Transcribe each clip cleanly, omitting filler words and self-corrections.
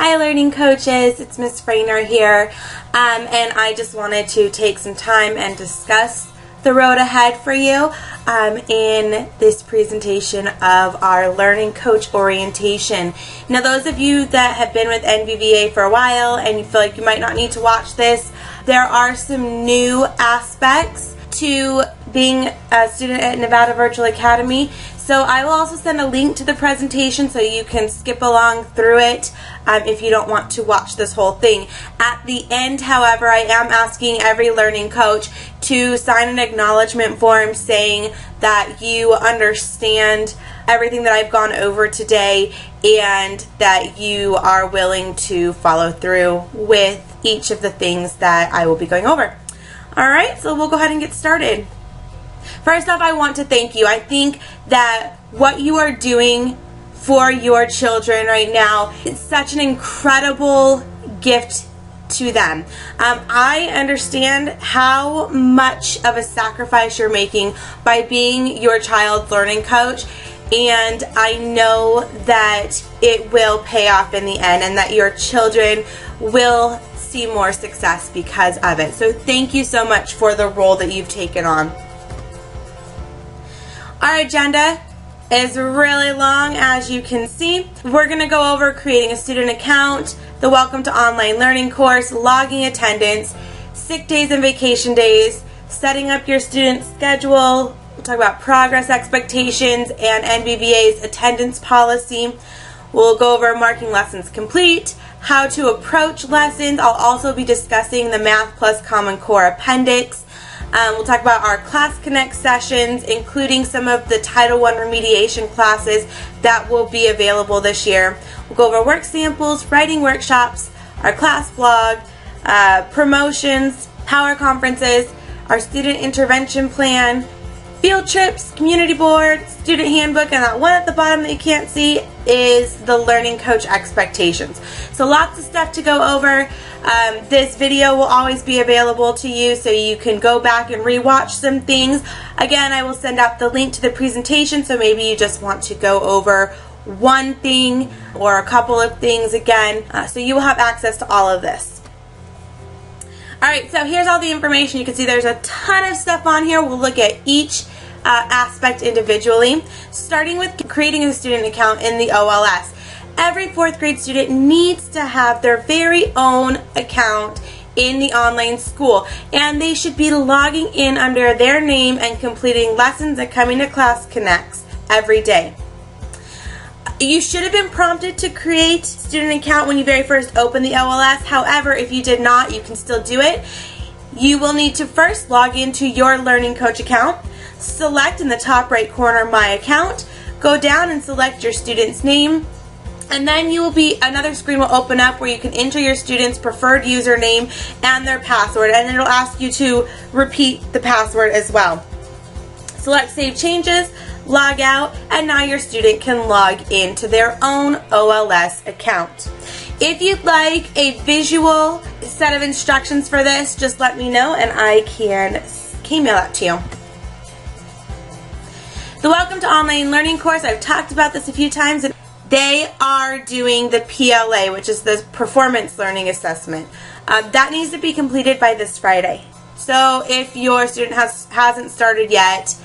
Hi learning coaches, it's Miss Frehner here, and I just wanted to take some time and discuss the road ahead for you in this presentation of our Learning Coach Orientation. Now those of you that have been with NVVA for a while and you feel like you might not need to watch this, there are some new aspects to being a student at Nevada Virtual Academy. So I will also send a link to the presentation so you can skip along through it if you don't want to watch this whole thing. At the end, however, I am asking every learning coach to sign an acknowledgement form saying that you understand everything that I've gone over today and that you are willing to follow through with each of the things that I will be going over. Alright, so we'll go ahead and get started. First off, I want to thank you. I think that what you are doing for your children right now is such an incredible gift to them. I understand how much of a sacrifice you're making by being your child's learning coach, and I know that it will pay off in the end and that your children will see more success because of it. So thank you so much for the role that you've taken on. Our agenda is really long, as you can see. We're going to go over creating a student account, the Welcome to Online Learning course, logging attendance, sick days and vacation days, setting up your student schedule. We'll talk about progress expectations and NVVA's attendance policy. We'll go over marking lessons complete, how to approach lessons. I'll also be discussing the Math Plus Common Core Appendix. We'll talk about our Class Connect sessions, including some of the Title I remediation classes that will be available this year. We'll go over work samples, writing workshops, our class blog, promotions, power conferences, our student intervention plan, field trips, community board, student handbook, and that one at the bottom that you can't see is the learning coach expectations. So lots of stuff to go over. This video will always be available to you so you can go back and rewatch some things. Again, I will send out the link to the presentation, so maybe you just want to go over one thing or a couple of things again, so you will have access to all of this. Alright, so here's all the information. You can see there's a ton of stuff on here. We'll look at each aspect individually, starting with creating a student account in the OLS. Every 4th grade student needs to have their very own account in the online school, and they should be logging in under their name and completing lessons and coming to Class Connects every day. You should have been prompted to create a student account when you very first opened the OLS. However, if you did not, you can still do it. You will need to first log into your Learning Coach account, select in the top right corner My Account, go down and select your student's name, and then another screen will open up where you can enter your student's preferred username and their password, and it'll ask you to repeat the password as well. Select Save Changes, log out, and now your student can log into their own OLS account. If you'd like a visual set of instructions for this, just let me know and I can email that to you. The Welcome to Online Learning course, I've talked about this a few times. They are doing the PLA, which is the Performance Learning Assessment. That needs to be completed by this Friday. So if your student hasn't started yet,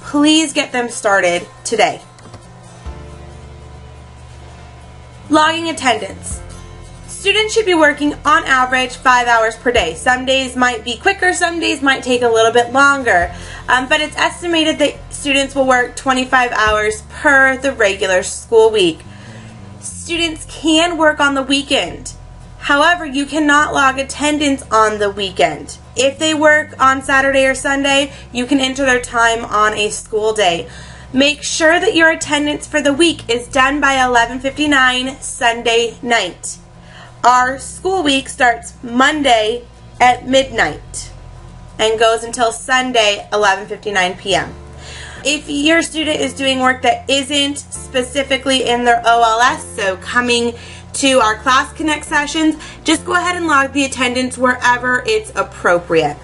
please get them started today. Logging attendance. Students should be working on average 5 hours per day. Some days might be quicker, some days might take a little bit longer. But it's estimated that students will work 25 hours per the regular school week. Students can work on the weekend. However, you cannot log attendance on the weekend. If they work on Saturday or Sunday, you can enter their time on a school day. Make sure that your attendance for the week is done by 11:59 Sunday night. Our school week starts Monday at midnight and goes until Sunday 11:59 p.m. If your student is doing work that isn't specifically in their OLS, so coming to our Class Connect sessions, just go ahead and log the attendance wherever it's appropriate.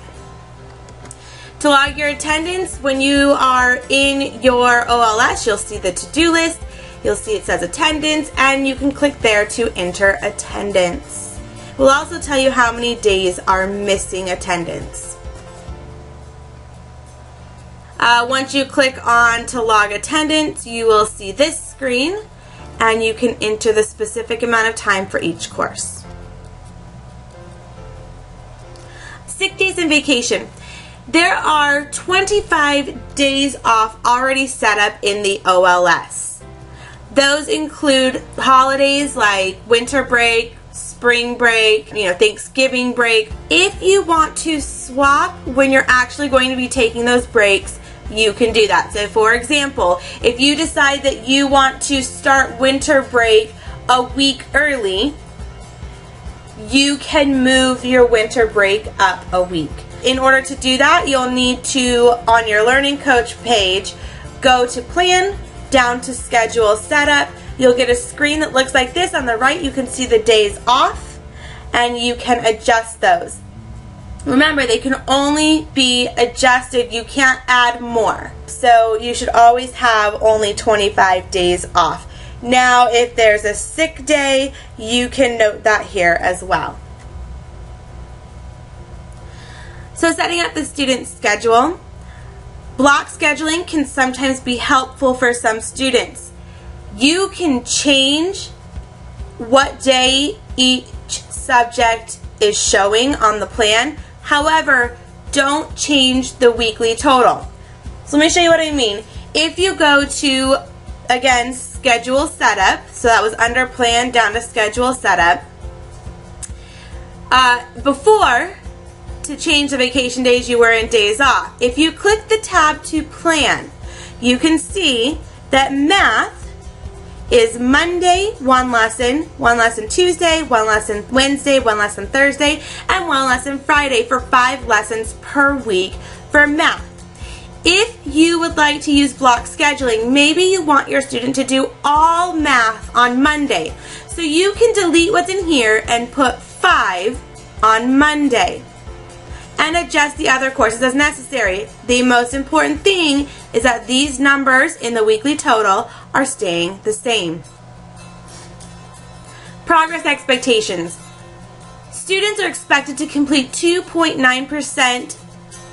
To log your attendance, when you are in your OLS, you'll see the to-do list. You'll see it says attendance, and you can click there to enter attendance. We'll also tell you how many days are missing attendance. Once you click on to log attendance, you will see this screen, and you can enter the specific amount of time for each course. Sick days and vacation. There are 25 days off already set up in the OLS. Those include holidays like winter break, spring break, Thanksgiving break. If you want to swap when you're actually going to be taking those breaks, you can do that. So for example, if you decide that you want to start winter break a week early, you can move your winter break up a week. In order to do that, you'll need to, on your Learning Coach page, go to Plan, down to Schedule Setup. You'll get a screen that looks like this. On the right, you can see the days off, and you can adjust those. Remember, they can only be adjusted. You can't add more. So you should always have only 25 days off. Now, if there's a sick day, you can note that here as well. So setting up the student's schedule. Block scheduling can sometimes be helpful for some students. You can change what day each subject is showing on the plan. However, don't change the weekly total. So let me show you what I mean. If you go to, again, Schedule Setup, so that was under Plan, down to Schedule Setup. Before, to change the vacation days, you were in days off. If you click the tab to Plan, you can see that math is Monday, 1 lesson Tuesday, 1 lesson Wednesday, 1 lesson Thursday, and 1 lesson Friday for 5 lessons per week for math. If you would like to use block scheduling, maybe you want your student to do all math on Monday. So you can delete what's in here and put 5 on Monday and adjust the other courses as necessary. The most important thing is that these numbers in the weekly total are staying the same. Progress expectations. Students are expected to complete 2.9%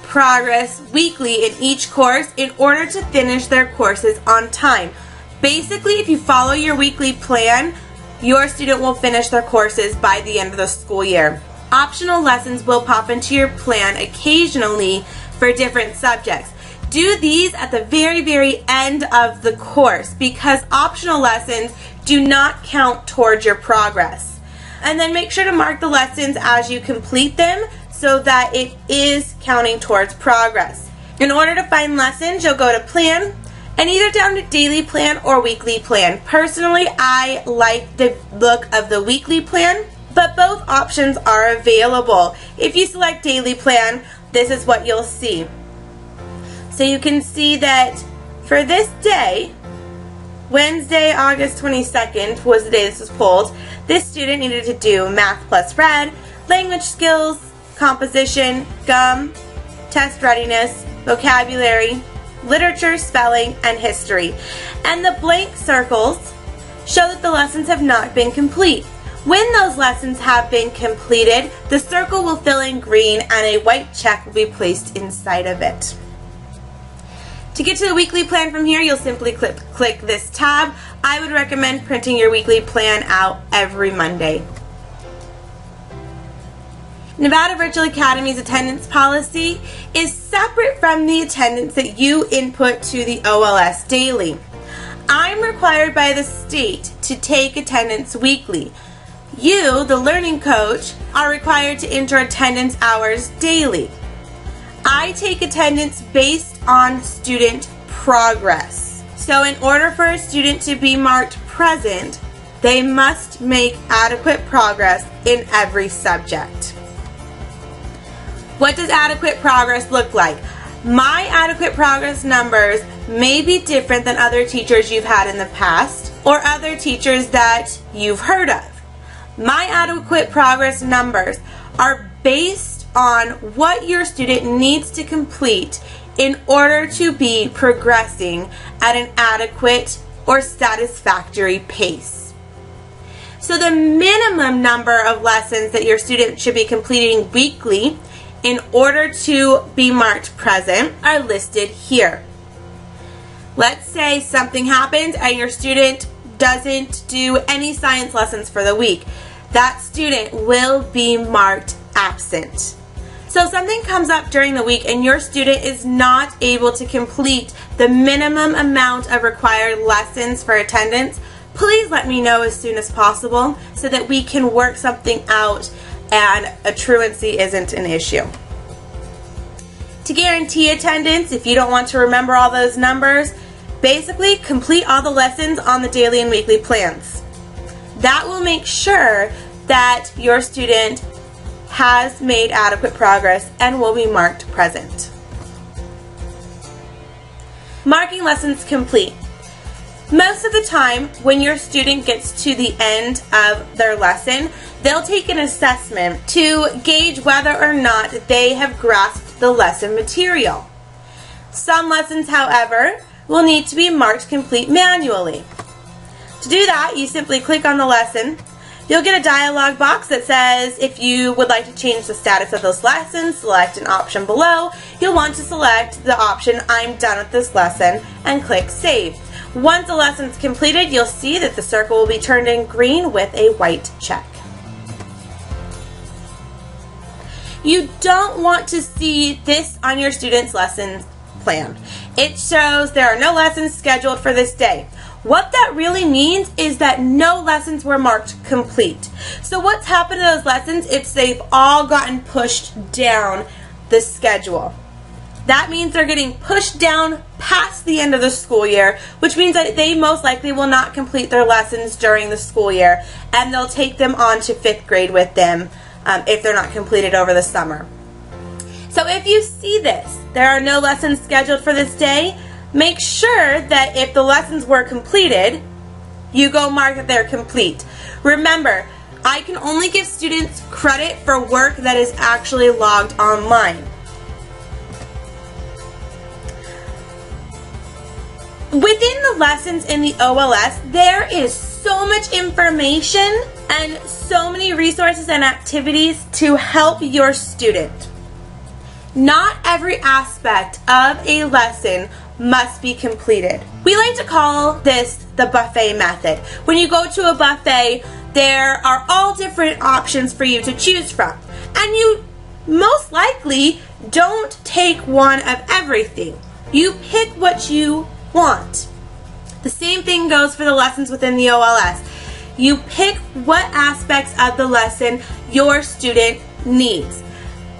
progress weekly in each course in order to finish their courses on time. Basically, if you follow your weekly plan, your student will finish their courses by the end of the school year. Optional lessons will pop into your plan occasionally for different subjects. Do these at the very, very end of the course because optional lessons do not count towards your progress. And then make sure to mark the lessons as you complete them so that it is counting towards progress. In order to find lessons, you'll go to Plan and either down to Daily Plan or Weekly Plan. Personally, I like the look of the Weekly Plan, but both options are available. If you select Daily Plan, this is what you'll see. So you can see that for this day, Wednesday, August 22nd was the day this was pulled. This student needed to do math plus red, language skills, composition, gum, test readiness, vocabulary, literature, spelling, and history. And the blank circles show that the lessons have not been complete. When those lessons have been completed, the circle will fill in green and a white check will be placed inside of it. To get to the weekly plan from here, you'll simply click this tab. I would recommend printing your weekly plan out every Monday. Nevada Virtual Academy's attendance policy is separate from the attendance that you input to the OLS daily. I'm required by the state to take attendance weekly. You, the learning coach, are required to enter attendance hours daily. I take attendance based on student progress. So in order for a student to be marked present, they must make adequate progress in every subject. What does adequate progress look like? My adequate progress numbers may be different than other teachers you've had in the past or other teachers that you've heard of. My adequate progress numbers are based on what your student needs to complete in order to be progressing at an adequate or satisfactory pace. So the minimum number of lessons that your student should be completing weekly in order to be marked present are listed here. Let's say something happens and your student doesn't do any science lessons for the week. That student will be marked absent. So if something comes up during the week and your student is not able to complete the minimum amount of required lessons for attendance, please let me know as soon as possible so that we can work something out and a truancy isn't an issue. To guarantee attendance, if you don't want to remember all those numbers, basically complete all the lessons on the daily and weekly plans. That will make sure that your student has made adequate progress and will be marked present. Marking lessons complete. Most of the time, when your student gets to the end of their lesson, they'll take an assessment to gauge whether or not they have grasped the lesson material. Some lessons, however, will need to be marked complete manually. To do that, you simply click on the lesson. You'll get a dialog box that says if you would like to change the status of those lessons, select an option below. You'll want to select the option I'm done with this lesson and click Save. Once the lesson's completed, you'll see that the circle will be turned in green with a white check. You don't want to see this on your student's lessons plan. It shows there are no lessons scheduled for this day. What that really means is that no lessons were marked complete. So what's happened to those lessons is they've all gotten pushed down the schedule. That means they're getting pushed down past the end of the school year, which means that they most likely will not complete their lessons during the school year, and they'll take them on to 5th grade with them if they're not completed over the summer. So if you see this, there are no lessons scheduled for this day, make sure that if the lessons were completed, you go mark that they're complete. Remember, I can only give students credit for work that is actually logged online. Within the lessons in the OLS, there is so much information and so many resources and activities to help your student. Not every aspect of a lesson must be completed. We like to call this the buffet method. When you go to a buffet, there are all different options for you to choose from. And you most likely don't take one of everything. You pick what you want. The same thing goes for the lessons within the OLS. You pick what aspects of the lesson your student needs.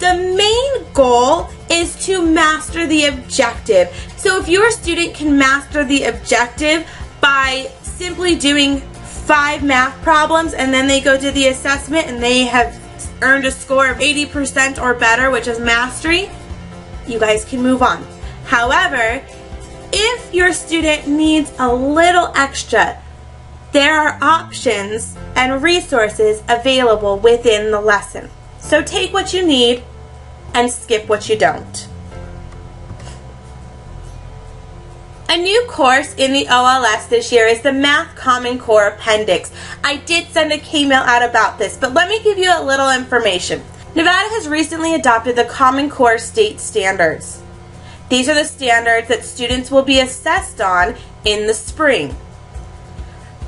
The main goal is to master the objective. So if your student can master the objective by simply doing 5 math problems and then they go to the assessment and they have earned a score of 80% or better, which is mastery, you guys can move on. However, if your student needs a little extra, there are options and resources available within the lesson. So take what you need and skip what you don't. A new course in the OLS this year is the Math Common Core Appendix. I did send a K-mail out about this, but let me give you a little information. Nevada has recently adopted the Common Core state standards. These are the standards that students will be assessed on in the spring.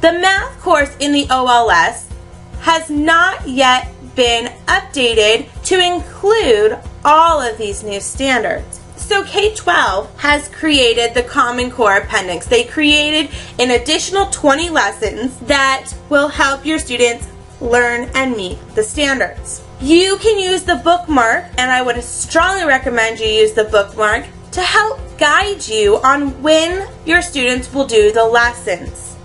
The math course in the OLS has not yet been updated to include all of these new standards. So K-12 has created the Common Core Appendix. They created an additional 20 lessons that will help your students learn and meet the standards. You can use the Bookmark, and I would strongly recommend you use the Bookmark to help guide you on when your students will do the lessons.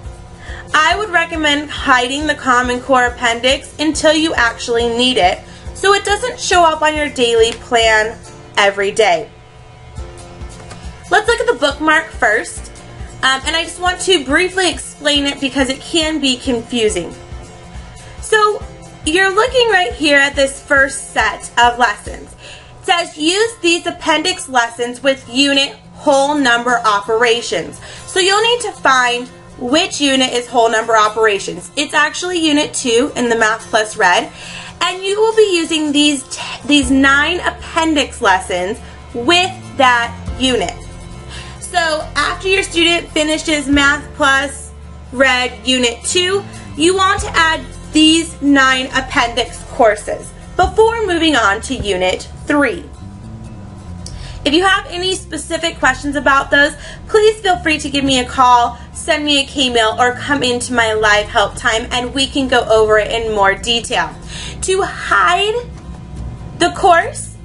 I would recommend hiding the Common Core Appendix until you actually need it, so it doesn't show up on your daily plan every day. Let's look at the Bookmark first, and I just want to briefly explain it because it can be confusing. So you're looking right here at this first set of lessons. It says use these appendix lessons with unit whole number operations. So you'll need to find which unit is whole number operations. It's actually Unit 2 in the Math Plus Red, and you will be using these 9 appendix lessons with that unit. So after your student finishes Math Plus Red Unit 2, you want to add these 9 appendix courses before moving on to Unit 3. If you have any specific questions about those, please feel free to give me a call, send me a K-mail, or come into my live help time and we can go over it in more detail. To hide the course,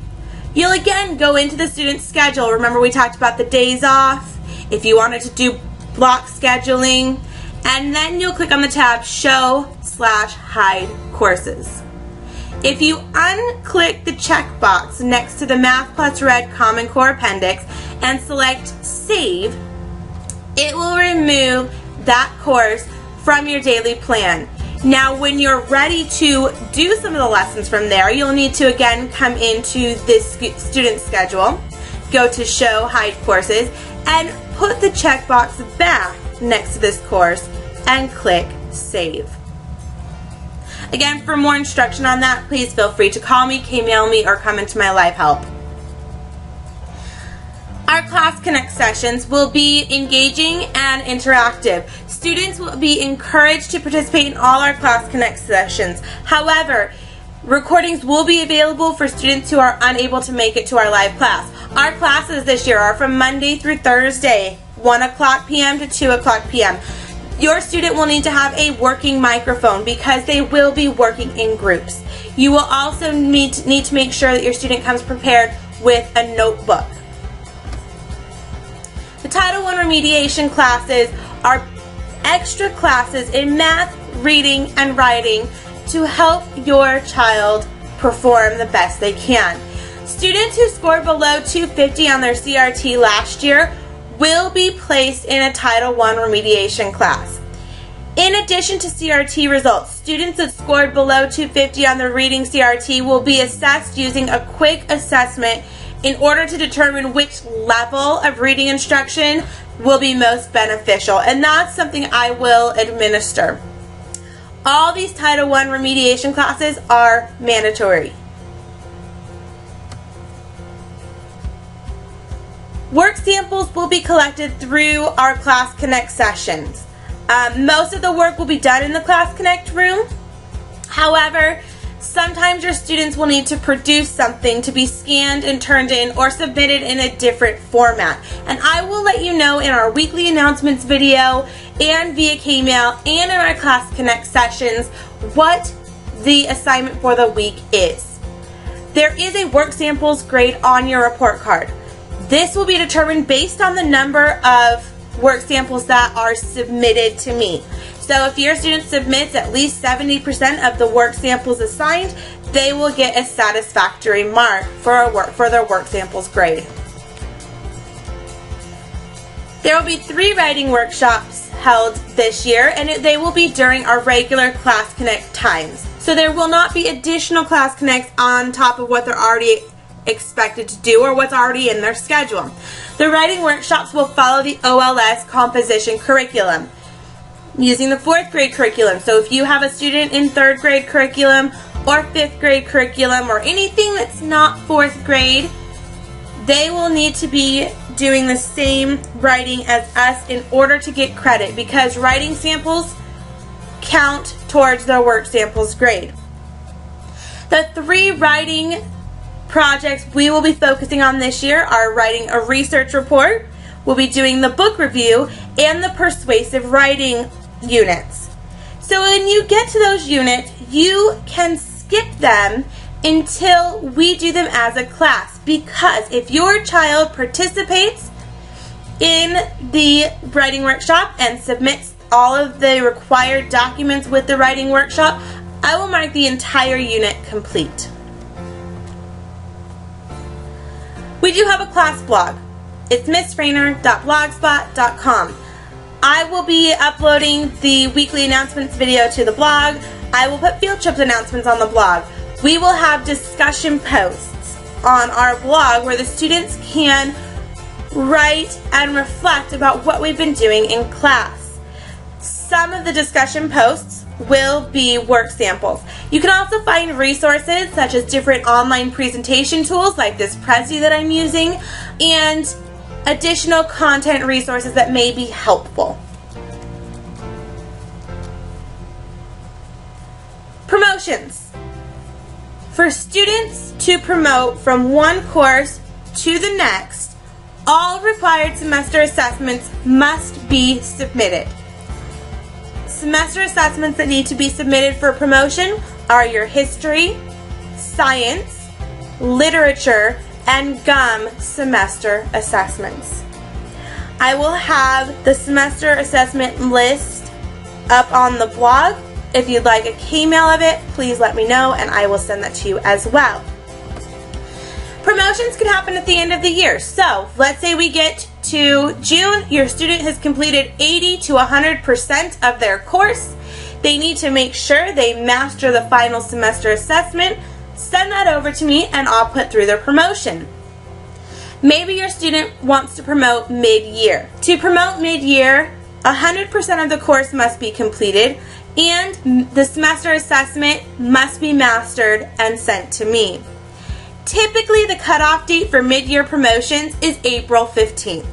you'll again go into the student's schedule. Remember, we talked about the days off, if you wanted to do block scheduling, and then you'll click on the tab Show/Hide Courses. If you unclick the checkbox next to the Math Plus Red Common Core Appendix and select Save, it will remove that course from your daily plan. Now, when you're ready to do some of the lessons from there, you'll need to again come into this student schedule, go to Show Hide Courses, and put the checkbox back next to this course and click Save. Again, for more instruction on that, please feel free to call me, K-mail me, or come into my live help. Our Class Connect sessions will be engaging and interactive. Students will be encouraged to participate in all our Class Connect sessions. However, recordings will be available for students who are unable to make it to our live class. Our classes this year are from Monday through Thursday, 1 o'clock p.m. to 2 o'clock p.m. Your student will need to have a working microphone because they will be working in groups. You will also need to make sure that your student comes prepared with a notebook. The Title I remediation classes are extra classes in math, reading, and writing to help your child perform the best they can. Students who scored below 250 on their CRT last year will be placed in a Title I remediation class. In addition to CRT results, students that scored below 250 on the reading CRT will be assessed using a quick assessment in order to determine which level of reading instruction will be most beneficial, and that's something I will administer. All these Title I remediation classes are mandatory. Work samples will be collected through our Class Connect sessions. Most of the work will be done in the Class Connect room. However, sometimes your students will need to produce something to be scanned and turned in or submitted in a different format. And I will let you know in our weekly announcements video and via K-mail and in our Class Connect sessions what the assignment for the week is. There is a work samples grade on your report card. This will be determined based on the number of work samples that are submitted to me. So if your student submits at least 70% of the work samples assigned, they will get a satisfactory mark for their work samples grade. There will be 3 writing workshops held this year, and they will be during our regular Class Connect times. So there will not be additional Class Connects on top of what they're already expected to do or what's already in their schedule. The writing workshops will follow the OLS composition curriculum using the 4th grade curriculum. So if you have a student in 3rd grade curriculum or 5th grade curriculum or anything that's not 4th grade, they will need to be doing the same writing as us in order to get credit, because writing samples count towards their work samples grade. The 3 writing projects we will be focusing on this year are writing a research report, we'll be doing the book review, and the persuasive writing units. So when you get to those units, you can skip them until we do them as a class, because if your child participates in the writing workshop and submits all of the required documents with the writing workshop, I will mark the entire unit complete. We do have a class blog. It's missfrehner.blogspot.com. I will be uploading the weekly announcements video to the blog. I will put field trip announcements on the blog. We will have discussion posts on our blog where the students can write and reflect about what we've been doing in class. some of the discussion posts will be work samples. You can also find resources such as different online presentation tools like this Prezi that I'm using, and additional content resources that may be helpful. Promotions. For students to promote from one course to the next, all required semester assessments must be submitted. Semester assessments that need to be submitted for promotion are your history, science, literature, and GUM semester assessments. I will have the semester assessment list up on the blog. If you'd like a K-mail of it, please let me know and I will send that to you as well. Promotions can happen at the end of the year. So let's say we get to June, your student has completed 80 to 100% of their course. They need to make sure they master the final semester assessment. Send that over to me and I'll put through their promotion. Maybe your student wants to promote mid-year. To promote mid-year, 100% of the course must be completed and the semester assessment must be mastered and sent to me. Typically, the cutoff date for mid-year promotions is April 15th.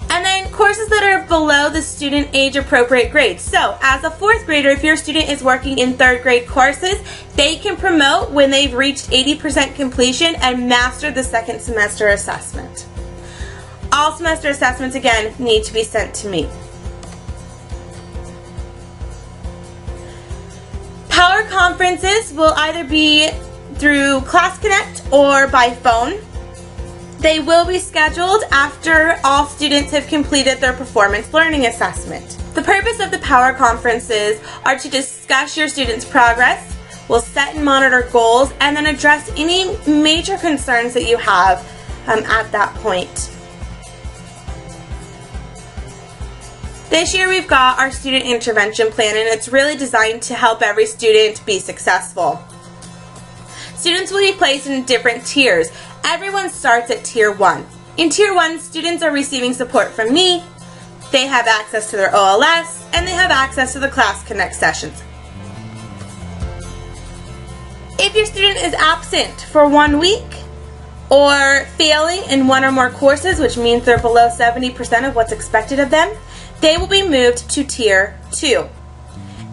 And then courses that are below the student age appropriate grade. So as a 4th grader, if your student is working in 3rd grade courses, they can promote when they've reached 80% completion and mastered the 2nd semester assessment. All semester assessments, again, need to be sent to me. Power conferences will either be through Class Connect or by phone. They will be scheduled after all students have completed their performance learning assessment. The purpose of the power conferences are to discuss your students' progress, we'll set and monitor goals, and then address any major concerns that you have at that point. This year we've got our student intervention plan and it's really designed to help every student be successful. Students will be placed in different tiers. Everyone starts at Tier 1. In Tier 1, students are receiving support from me, they have access to their OLS, and they have access to the Class Connect sessions. If your student is absent for 1 week or failing in 1 or more courses, which means they're below 70% of what's expected of them, they will be moved to Tier 2.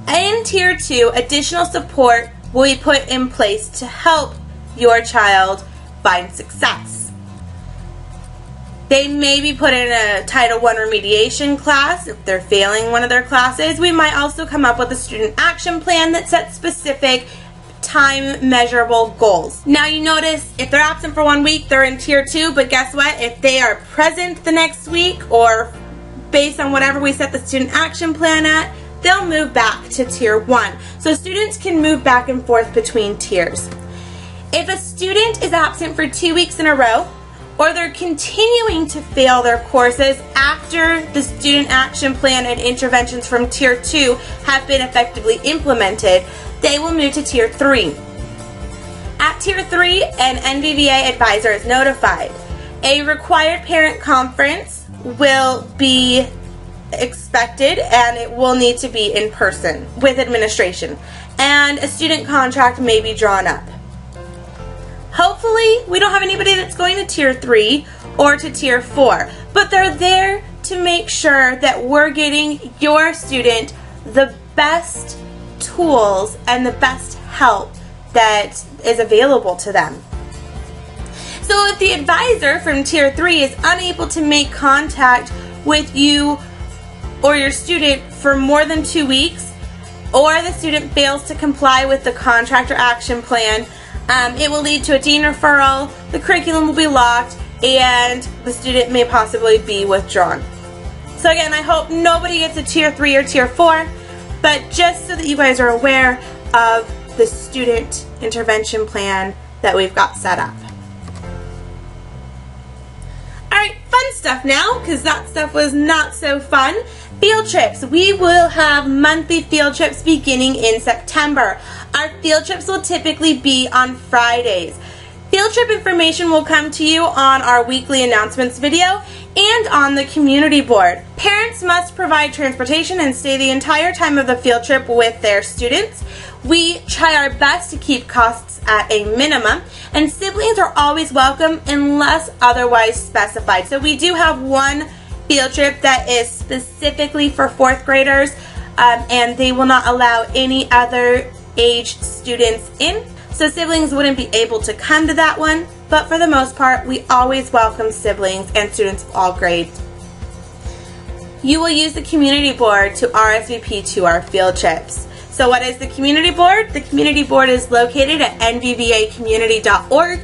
In Tier 2, additional support will be put in place to help your child find success. They may be put in a Title I remediation class if they're failing one of their classes. We might also come up with a student action plan that sets specific time measurable goals. Now you notice if they're absent for 1 week, they're in Tier 2, but guess what? If they are present the next week or based on whatever we set the student action plan at, they'll move back to Tier 1. So students can move back and forth between tiers. If a student is absent for 2 weeks in a row, or they're continuing to fail their courses after the student action plan and interventions from Tier 2 have been effectively implemented, they will move to Tier 3. At Tier 3, an NVVA advisor is notified. A required parent conference will be expected and it will need to be in person with administration, and a student contract may be drawn up. Hopefully we don't have anybody that's going to Tier 3 or to Tier 4, but they're there to make sure that we're getting your student the best tools and the best help that is available to them. So if the advisor from Tier 3 is unable to make contact with you or your student for more than 2 weeks, or the student fails to comply with the contract or action plan, it will lead to a dean referral, the curriculum will be locked, and the student may possibly be withdrawn. So again, I hope nobody gets a Tier 3 or Tier 4, but just so that you guys are aware of the student intervention plan that we've got set up. Alright, fun stuff now, because that stuff was not so fun. Field trips. We will have monthly field trips beginning in September. Our field trips will typically be on Fridays. Field trip information will come to you on our weekly announcements video, and on the community board. Parents must provide transportation and stay the entire time of the field trip with their students. We try our best to keep costs at a minimum, and siblings are always welcome unless otherwise specified. So we do have one field trip that is specifically for 4th graders, and they will not allow any other aged students in. So siblings wouldn't be able to come to that one, but for the most part, we always welcome siblings and students of all grades. You will use the community board to RSVP to our field trips. So what is the community board? The community board is located at nvvacommunity.org.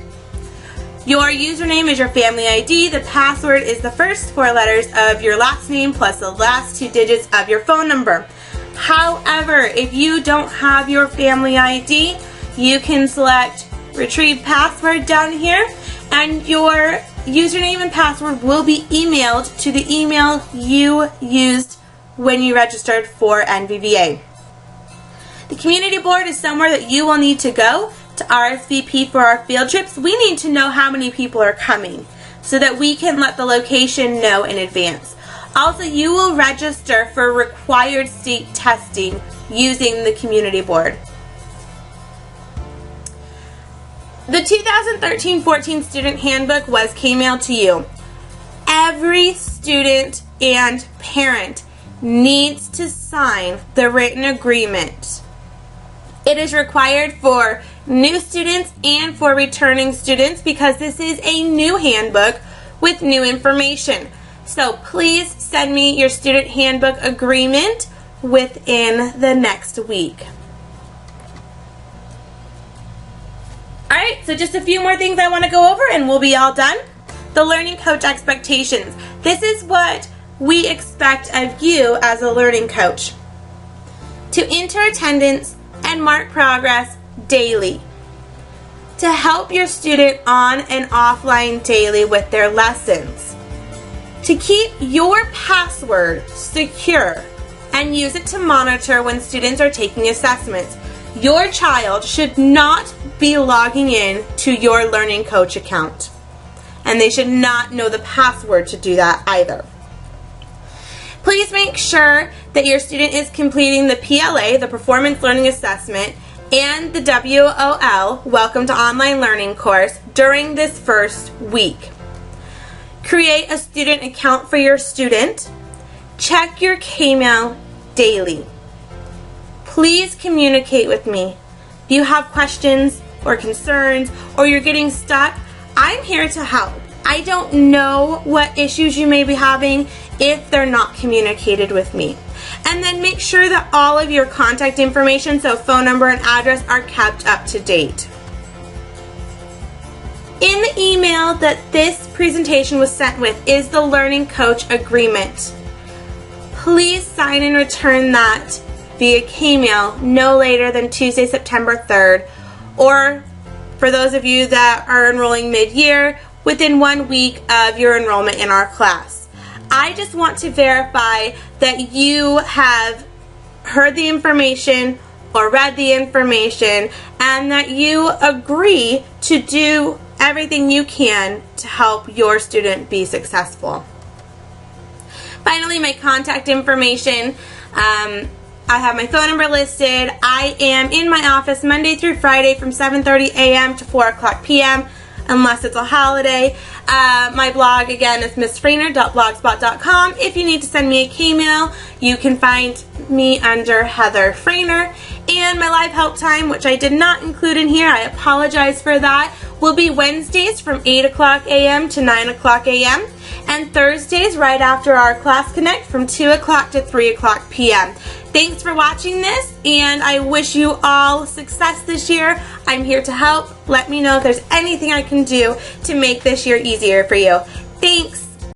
Your username is your family ID. The password is the first 4 letters of your last name plus the last 2 digits of your phone number. However, if you don't have your family ID, you can select Retrieve Password down here, and your username and password will be emailed to the email you used when you registered for NVVA. The community board is somewhere that you will need to go to RSVP for our field trips. We need to know how many people are coming so that we can let the location know in advance. Also, you will register for required state testing using the community board. The 2013-14 Student Handbook was K-mailed to you. Every student and parent needs to sign the written agreement. It is required for new students and for returning students because this is a new handbook with new information. So please send me your student handbook agreement within the next week. Alright, so just a few more things I want to go over and we'll be all done. The learning coach expectations. This is what we expect of you as a learning coach. To enter attendance and mark progress daily. To help your student on and offline daily with their lessons. To keep your password secure and use it to monitor when students are taking assessments. Your child should not be logging in to your learning coach account, and they should not know the password to do that either. Please make sure that your student is completing the PLA, the Performance Learning Assessment, and the WOL, Welcome to Online Learning course during this first week. Create a student account for your student. Check your K-mail daily. Please communicate with me. If you have questions or concerns or you're getting stuck, I'm here to help. I don't know what issues you may be having if they're not communicated with me. And then make sure that all of your contact information, so phone number and address, are kept up to date. In the email that this presentation was sent with is the Learning Coach Agreement. Please sign and return that via K-mail no later than Tuesday, September 3rd, or for those of you that are enrolling mid-year, within 1 week of your enrollment in our class. I just want to verify that you have heard the information or read the information and that you agree to do everything you can to help your student be successful. Finally, my contact information. I have my phone number listed. I am in my office Monday through Friday from 7:30 a.m. to 4 o'clock p.m. unless it's a holiday. My blog, again, is missfrehner.blogspot.com. If you need to send me a K-mail, you can find me under Heather Frehner. And my live help time, which I did not include in here, I apologize for that, will be Wednesdays from 8 o'clock a.m. to 9 o'clock a.m. and Thursdays right after our Class Connect from 2 o'clock to 3 o'clock p.m. Thanks for watching this, and I wish you all success this year. I'm here to help. Let me know if there's anything I can do to make this year easier for you. Thanks.